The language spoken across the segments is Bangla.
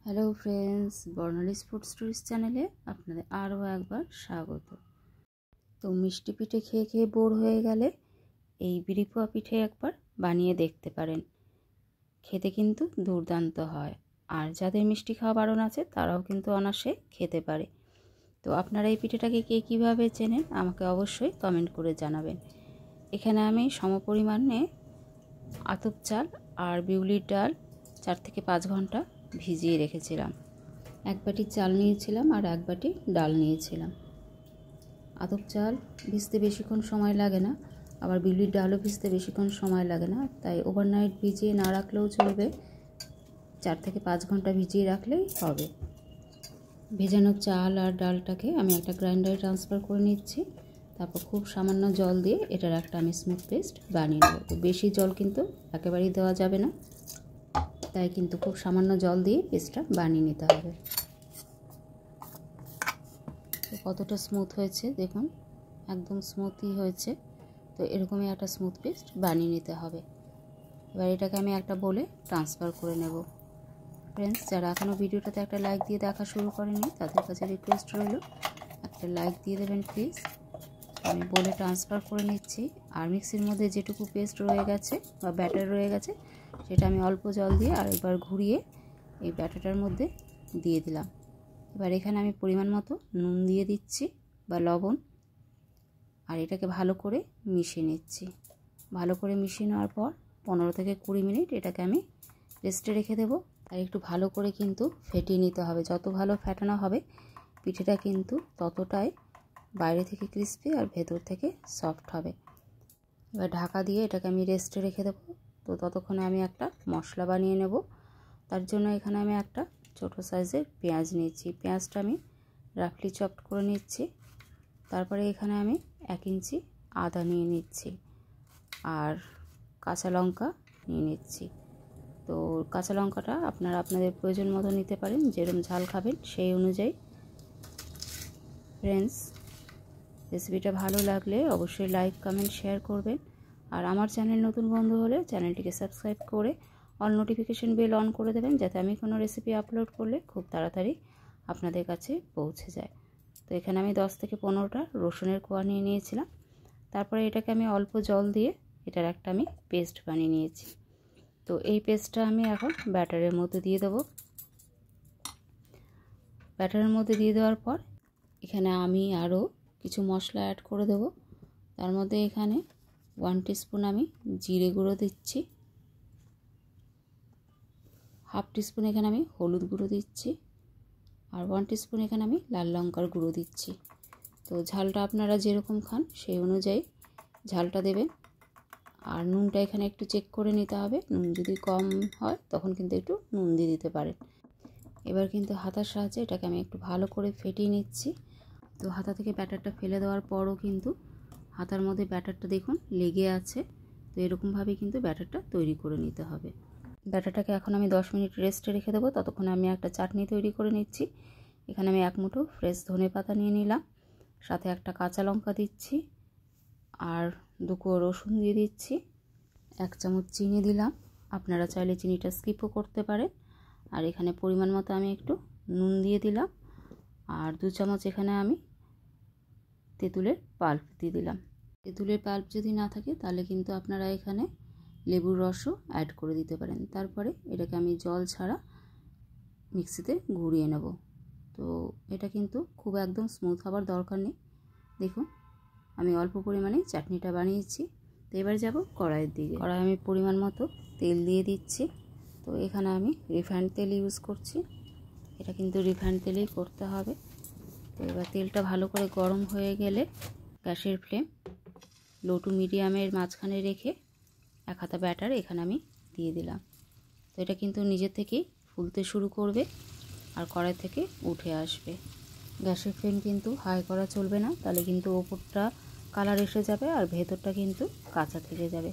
হ্যালো ফ্রেন্ডস, বর্ণালীস ফুড স্টোরিজ চ্যানেলে আপনাদের আরও একবার স্বাগত। তো মিষ্টি পিঠে খেয়ে খেয়ে বোর হয়ে গেলে এই বিড়ি পোয়া পিঠে একবার বানিয়ে দেখতে পারেন। খেতে কিন্তু দুর্দান্ত হয়, আর যাদের মিষ্টি খাওয়া বারণ আছে তারাও কিন্তু অনায়াসে খেতে পারে। তো আপনারা এই পিঠেটাকে কে কীভাবে চেনেন আমাকে অবশ্যই কমেন্ট করে জানাবেন। এখানে আমি সমপরিমাণে আতপ চাল আর বিউলির ডাল 4 থেকে 5 ঘন্টা ভিজিয়ে রেখেছিলাম। এক বাটি চাল নিয়েছিলাম আর এক বাটি ডাল নিয়েছিলাম। আতপ চাল ভিজতে বেশিক্ষণ সময় লাগে না, আবার বিউলির ডালও ভিজতে বেশিক্ষণ সময় লাগে না, তাই ওভারনাইট ভিজিয়ে না রাখলেও চলবে, 4 থেকে 5 ঘন্টা ভিজিয়ে রাখলেই হবে। ভেজানো চাল আর ডালটাকে আমি একটা গ্রাইন্ডারে ট্রান্সফার করে নিচ্ছি। তারপর খুব সামান্য জল দিয়ে এটার একটা আমি স্মুথ পেস্ট বানিয়ে নেব। তো বেশি জল কিন্তু একেবারেই দেওয়া যাবে না, তাই কিন্তু খুব সামান্য জল দিয়ে পেস্টটা বানিয়ে নিতে হবে। তো কতটা স্মুথ হয়েছে দেখুন, একদম স্মুথই হয়েছে। তো এরকমই একটা স্মুথ পেস্ট বানিয়ে নিতে হবে। এবার এটাকে আমি একটা বলে ট্রান্সফার করে নেব। ফ্রেন্ডস, যারা এখনও ভিডিওটাতে একটা লাইক দিয়ে দেখা শুরু করেনি তাদের কাছে রিকোয়েস্ট রইল, একটা লাইক দিয়ে দেবেন প্লিজ। আমি বলে ট্রান্সফার করে নিচ্ছি। আর মিক্সির মধ্যে যেটুকু পেস্ট রয়ে গেছে বা ব্যাটার রয়ে গেছে সেটা আমি অল্প জল দিয়ে আর একবার ঘুরিয়ে এই ব্যাটারটার মধ্যে দিয়ে দিলাম। এবার এখানে আমি পরিমাণ মতো নুন দিয়ে দিচ্ছি বা লবণ, আর এটাকে ভালো করে মিশিয়ে নিচ্ছি। ভালো করে মিশিয়ে নেওয়ার পর 15 থেকে 20 মিনিট এটাকে আমি রেস্টে রেখে দেবো। আর একটু ভালো করে কিন্তু ফেটিয়ে নিতে হবে। যত ভালো ফেটানো হবে পিঠেটা কিন্তু ততটাই বাইরে থেকে ক্রিস্পি আর ভেতর থেকে সফট হবে। এবার ঢাকা দিয়ে এটাকে আমি রেস্টে রেখে দেবো। তো ততক্ষণে আমি একটা মশলা বানিয়ে নেব। তার জন্য এখানে আমি একটা ছোট সাইজের পেঁয়াজ নিয়েছি। পেঁয়াজটা আমি রাফলি চপড করে নিচ্ছি। তারপরে এখানে আমি 1 ইঞ্চি আদা নিয়ে নিচ্ছি আর কাঁচা লঙ্কা নিয়ে নিচ্ছি। তো কাঁচা লঙ্কাটা আপনারা আপনাদের প্রয়োজন মতো নিতে পারেন, যেরকম ঝাল খাবেন সেই অনুযায়ী। ফ্রেন্ডস, রেসিপিটা ভালো লাগলে অবশ্যই লাইক, কমেন্ট, শেয়ার করবেন। আর আমার চ্যানেল নতুন বন্ধু হলে চ্যানেলটিকে সাবস্ক্রাইব করে অল নোটিফিকেশন বেল অন করে দেবেন, যাতে আমি কোনো রেসিপি আপলোড করলে খুব তাড়াতাড়ি আপনাদের কাছে পৌঁছে যায়। তো এখানে আমি 10 থেকে 15টা রসুনের কোয়া নিয়ে নিয়েছিলাম। তারপরে এটাকে আমি অল্প জল দিয়ে এটার একটা আমি পেস্ট বানিয়ে নিয়েছি। তো এই পেস্টটা আমি এখন ব্যাটারের মধ্যে দিয়ে দেবো। ব্যাটারের মধ্যে দিয়ে দেওয়ার পর এখানে আমি আরও কিছু মশলা অ্যাড করে দেব। তার মধ্যে এখানে 1 টিস্পুন আমি জিরে গুঁড়ো দিচ্ছি, হাফ টিস্পুন এখানে আমি হলুদ গুঁড়ো দিচ্ছি, আর 1 টিস্পুন এখানে আমি লাল লঙ্কার গুঁড়ো দিচ্ছি। তো ঝালটা আপনারা যেরকম খান সেই অনুযায়ী ঝালটা দেবেন। আর নুনটা এখানে একটু চেক করে নিতে হবে, নুন যদি কম হয় তখন কিন্তু একটু নুন দিয়ে দিতে পারেন। এবার কিন্তু হাতার সাহায্যে এটাকে আমি একটু ভালো করে ফেটিয়ে নিচ্ছি। তো হাতা থেকে ব্যাটারটা ফেলে দেওয়ার পরও কিন্তু হাতার মধ্যে ব্যাটারটা দেখুন লেগে আছে। তো এরকমভাবে কিন্তু ব্যাটারটা তৈরি করে নিতে হবে। ব্যাটারটাকে এখন আমি 10 মিনিট রেস্টে রেখে দেবো। ততক্ষণে আমি একটা চাটনি তৈরি করে নিচ্ছি। এখানে আমি 1 মুঠো ফ্রেশ ধনেপাতা নিয়ে নিলাম, সাথে একটা কাঁচা লঙ্কা দিচ্ছি, আর 2 কোয়া রসুন দিয়ে দিচ্ছি, 1 চামচ চিনি দিলাম। আপনারা চাইলে চিনিটা স্কিপও করতে পারেন। আর এখানে পরিমাণ মতো আমি একটু নুন দিয়ে দিলাম, আর 2 চামচ এখানে আমি তেঁতুলের পাল্প দিয়ে দিলাম। তেঁতুলের পাল্প যদি না থাকে তাহলে কিন্তু আপনারা এখানে লেবুর রসও অ্যাড করে দিতে পারেন। তারপরে এটাকে আমি জল ছাড়া মিক্সিতে ঘুরিয়ে নেব। তো এটা কিন্তু খুব একদম স্মুথ হবার দরকার নেই। দেখুন আমি অল্প পরিমাণে চাটনিটা বানিয়েছি। তো এবার যাব কড়াইয়ের দিকে। কড়াই আমি পরিমাণ মতো তেল দিয়ে দিচ্ছি। তো এখানে আমি রিফাইন্ড তেল ইউজ করছি। এটা কিন্তু রিফাইন্ড তেলেই করতে হবে। তো এবার তেলটা ভালো করে গরম হয়ে গেলে গ্যাসের ফ্লেম লো টু মিডিয়ামের মাঝখানে রেখে 1 হাতা ব্যাটার এখানে আমি দিয়ে দিলাম। তো এটা কিন্তু নিজে থেকেই ফুলতে শুরু করবে আর কড়াই থেকে উঠে আসবে। গ্যাসের ফ্লেম কিন্তু হাই করা চলবে না, তাহলে কিন্তু ওপরটা কালার এসে যাবে আর ভেতরটা কিন্তু কাঁচা থেকে যাবে।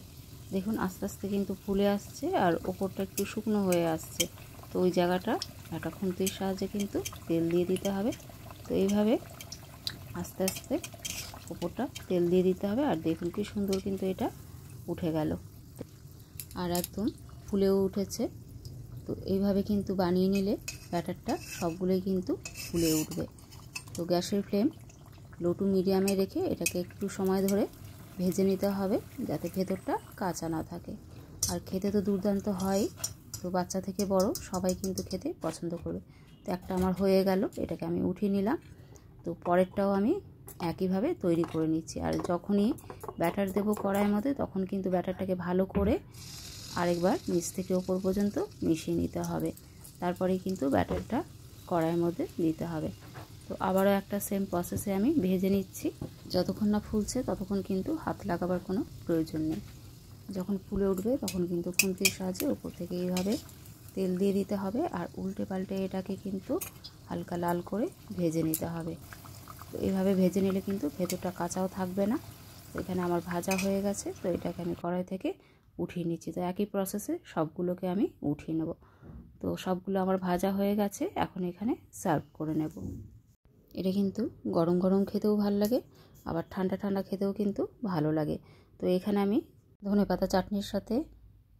দেখুন আস্তে আস্তে কিন্তু ফুলে আসছে আর ওপরটা একটু শুকনো হয়ে আসছে। তো ওই জায়গাটা একটা খুন্তির সাহায্যে কিন্তু তেল দিয়ে দিতে হবে। তো এইভাবে আস্তে আস্তে ওপরটা তেল দিয়ে দিতে হবে। আর দেখুন কি সুন্দর কিন্তু এটা উঠে গেল আর একদম ফুলেও উঠেছে। তো তো এইভাবে কিন্তু বানিয়ে নিলে ব্যাটারটা সবগুলোই কিন্তু ফুলে উঠবে। তো গ্যাসের ফ্লেম লো টু মিডিয়ামে রেখে এটাকে একটু সময় ধরে ভেজে নিতে হবে, যাতে ভেতরটা কাঁচা না থাকে। আর খেতে তো দুর্দান্ত হয়, তো বাচ্চা থেকে বড় সবাই কিন্তু খেতে পছন্দ করবে। তো একটা আমার হয়ে গেল, এটাকে আমি উঠিয়ে নিলাম। তো পরেরটাও আমি একইভাবে তৈরি করে নিচ্ছি। আর যখনই ব্যাটার দেবো কড়াইয়ের মধ্যে, তখন কিন্তু ব্যাটারটাকে ভালো করে আরেকবার নিচ থেকে ওপর পর্যন্ত মিশিয়ে নিতে হবে, তারপরেই কিন্তু ব্যাটারটা কড়াইয়ের মধ্যে দিতে হবে। তো আবারও একটা সেম প্রসেসে আমি ভেজে নিচ্ছি। যতক্ষণ না ফুলছে ততক্ষণ কিন্তু হাত লাগাবার কোনো প্রয়োজন নেই। যখন ফুলে উঠবে তখন কিন্তু খুন্তির সাহায্যে উপর থেকে এইভাবে তেল দিয়ে দিতে হবে, আর উল্টে পাল্টে এটাকে কিন্তু হালকা লাল করে ভেজে নিতে হবে। তো এইভাবে ভেজে নিলে কিন্তু ভেতরটা কাঁচাও থাকবে না। তো এখানে আমার ভাজা হয়ে গেছে, তো এটাকে আমি কড়াই থেকে উঠিয়ে নিচ্ছি। তো একই প্রসেসে সবগুলোকে আমি উঠিয়ে নেব। তো সবগুলো আমার ভাজা হয়ে গেছে, এখন এখানে সার্ভ করে নেব। এটা কিন্তু গরম গরম খেতেও ভালো লাগে, আবার ঠান্ডা ঠান্ডা খেতেও কিন্তু ভালো লাগে। তো এখানে আমি ধনেপাতা চাটনির সাথে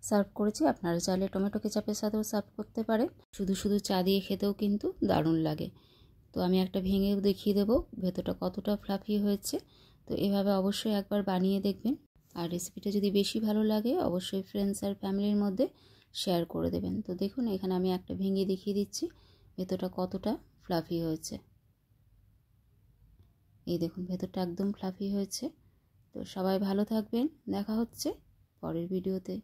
সার্ভ করেছি। আপনারা চাইলে টমেটো কেচাপের সাথেও সার্ভ করতে পারেন। শুধু শুধু চা দিয়ে খেতেও কিন্তু দারুণ লাগে। তো আমি একটা ভেঙেও দেখিয়ে দেবো ভেতরটা কতটা ফ্লাফি হয়েছে। তো এভাবে অবশ্যই একবার বানিয়ে দেখবেন। আর রেসিপিটা যদি বেশি ভালো লাগে অবশ্যই ফ্রেন্ডস আর ফ্যামিলির মধ্যে শেয়ার করে দেবেন। তো দেখুন এখানে আমি একটা ভেঙে দেখিয়ে দিচ্ছি ভেতরটা কতটা ফ্লাফি হয়েছে। এই দেখুন ভেতরটা একদম ফ্লাফি হয়েছে। তো সবাই ভালো থাকবেন, দেখা হচ্ছে পরের ভিডিওতে।